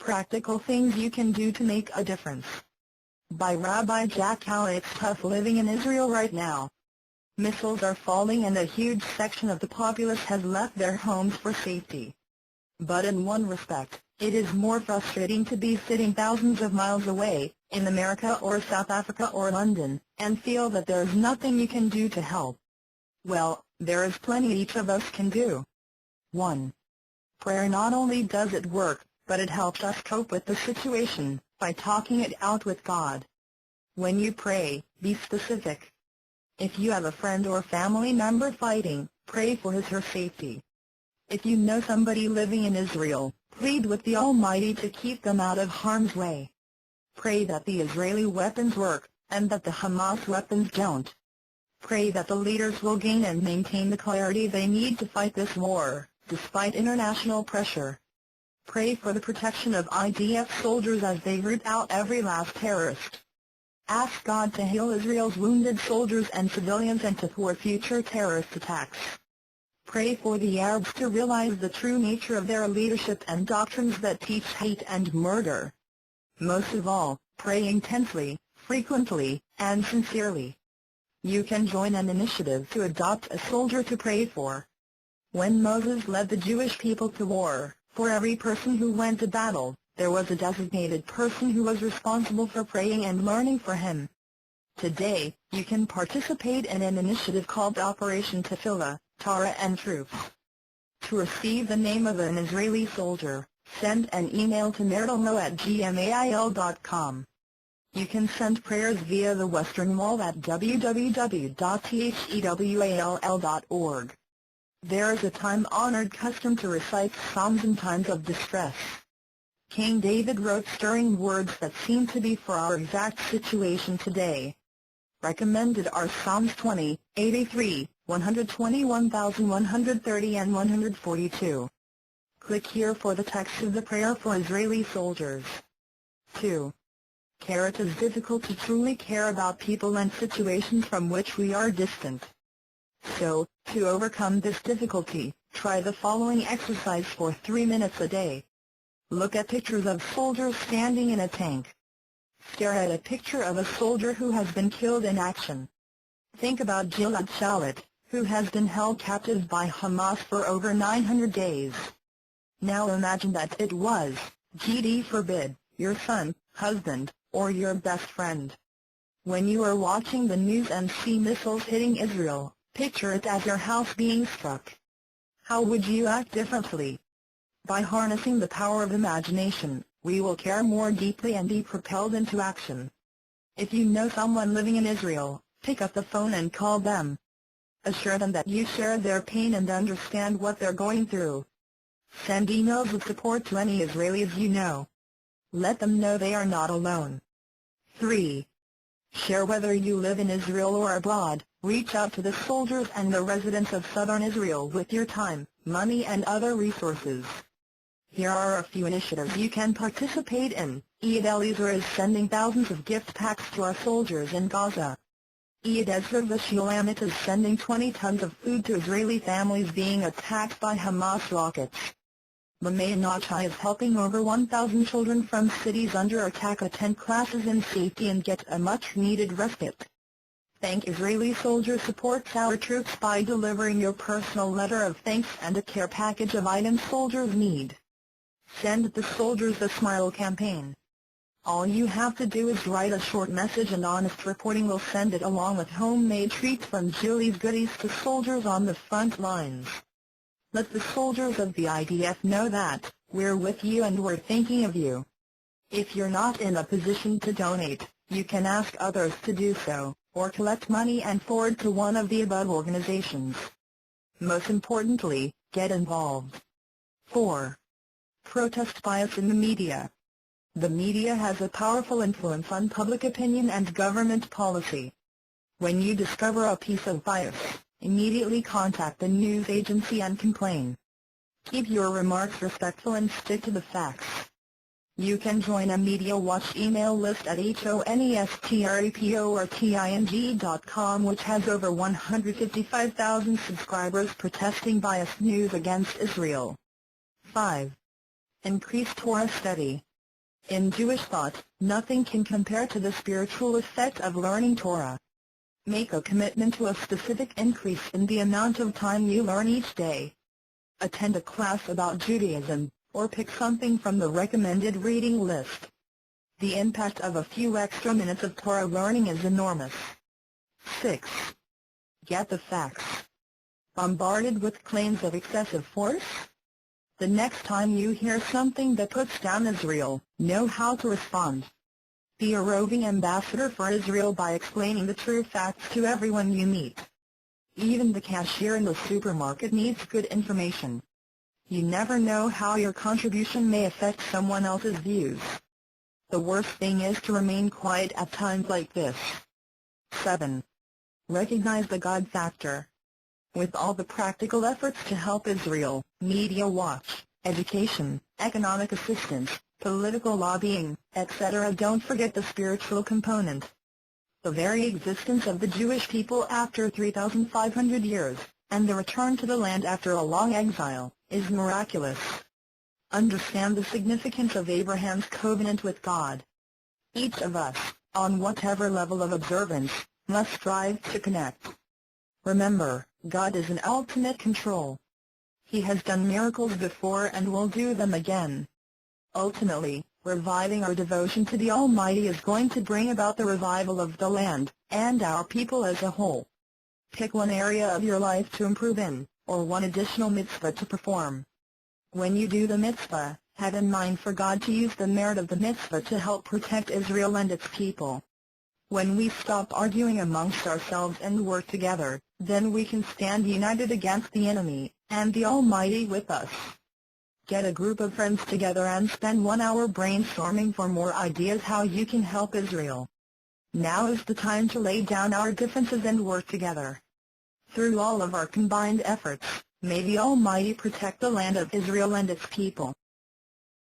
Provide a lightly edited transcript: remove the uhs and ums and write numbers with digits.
Practical things you can do to make a difference. By Rabbi Jack Howell. It's tough living in Israel right now. Missiles are falling and a huge section of the populace has left their homes for safety. But in one respect, it is more frustrating to be sitting thousands of miles away, in America or South Africa or London, and feel that there is nothing you can do to help. Well, there is plenty each of us can do. 1. Prayer. Not only does it work, but it helps us cope with the situation, by talking it out with God. When you pray, be specific. If you have a friend or family member fighting, pray for his or her safety. If you know somebody living in Israel, plead with the Almighty to keep them out of harm's way. Pray that the Israeli weapons work, and that the Hamas weapons don't. Pray that the leaders will gain and maintain the clarity they need to fight this war, despite international pressure. Pray for the protection of IDF soldiers as they root out every last terrorist. Ask God to heal Israel's wounded soldiers and civilians and to thwart future terrorist attacks. Pray for the Arabs to realize the true nature of their leadership and doctrines that teach hate and murder. Most of all, pray intensely, frequently, and sincerely. You can join an initiative to adopt a soldier to pray for. When Moses led the Jewish people to war, for every person who went to battle, there was a designated person who was responsible for praying and learning for him. Today, you can participate in an initiative called Operation Tefillah, Torah and Troops. To receive the name of an Israeli soldier, send an email to meritl@gmail.com. You can send prayers via the Western Wall at www.thewall.org. There is a time-honored custom to recite Psalms in times of distress. King David wrote stirring words that seem to be for our exact situation today. Recommended are Psalms 20, 83, 121,130 and 142. Click here for the text of the prayer for Israeli soldiers. 2. It is difficult to truly care about people and situations from which we are distant. So, to overcome this difficulty, try the following exercise for 3 minutes a day. Look at pictures of soldiers standing in a tank. Stare at a picture of a soldier who has been killed in action. Think about Gilad Shalit, who has been held captive by Hamas for over 900 days. Now imagine that it was, GD forbid, your son, husband, or your best friend. When you are watching the news and see missiles hitting Israel, picture it as your house being struck. How would you act differently? By harnessing the power of imagination, we will care more deeply and be propelled into action. If you know someone living in Israel, pick up the phone and call them. Assure them that you share their pain and understand what they're going through. Send emails of support to any Israelis you know. Let them know they are not alone. 3. Share whether you live in Israel or abroad. Reach out to the soldiers and the residents of southern Israel with your time, money and other resources. Here are a few initiatives you can participate in. Eid Eliezer is sending thousands of gift packs to our soldiers in Gaza. Eid Ezra V'Shulamit is sending 20 tons of food to Israeli families being attacked by Hamas rockets. Lamay Nachai is helping over 1,000 children from cities under attack attend classes in safety and get a much-needed respite. Thank Israeli soldiers supports our troops by delivering your personal letter of thanks and a care package of items soldiers need. Send the Soldiers a Smile campaign. All you have to do is write a short message and Honest Reporting will send it along with homemade treats from Julie's Goodies to soldiers on the front lines. Let the soldiers of the IDF know that we're with you and we're thinking of you. If you're not in a position to donate, you can ask others to do so, or collect money and forward to one of the above organizations. Most importantly, get involved. 4. Protest bias in the media. The media has a powerful influence on public opinion and government policy. When you discover a piece of bias, immediately contact the news agency and complain. Keep your remarks respectful and stick to the facts. You can join a Media Watch email list at honestreporting.com, which has over 155,000 subscribers protesting biased news against Israel. 5. Increase Torah study. In Jewish thought, nothing can compare to the spiritual effect of learning Torah. Make a commitment to a specific increase in the amount of time you learn each day. Attend a class about Judaism, or pick something from the recommended reading list. The impact of a few extra minutes of Torah learning is enormous. 6. Get the facts. Bombarded with claims of excessive force? The next time you hear something that puts down Israel, know how to respond. Be a roving ambassador for Israel by explaining the true facts to everyone you meet. Even the cashier in the supermarket needs good information. You never know how your contribution may affect someone else's views. The worst thing is to remain quiet at times like this. 7. Recognize the God factor. With all the practical efforts to help Israel, media watch, education, economic assistance, political lobbying, etc., don't forget the spiritual component. The very existence of the Jewish people after 3,500 years, and the return to the land after a long exile, is miraculous. Understand the significance of Abraham's covenant with God. Each of us, on whatever level of observance, must strive to connect. Remember, God is in ultimate control. He has done miracles before and will do them again. Ultimately, reviving our devotion to the Almighty is going to bring about the revival of the land, and our people as a whole. Pick one area of your life to improve in, or one additional mitzvah to perform. When you do the mitzvah, have in mind for God to use the merit of the mitzvah to help protect Israel and its people. When we stop arguing amongst ourselves and work together, then we can stand united against the enemy, and the Almighty with us. Get a group of friends together and spend 1 hour brainstorming for more ideas how you can help Israel. Now is the time to lay down our differences and work together. Through all of our combined efforts, may the Almighty protect the land of Israel and its people.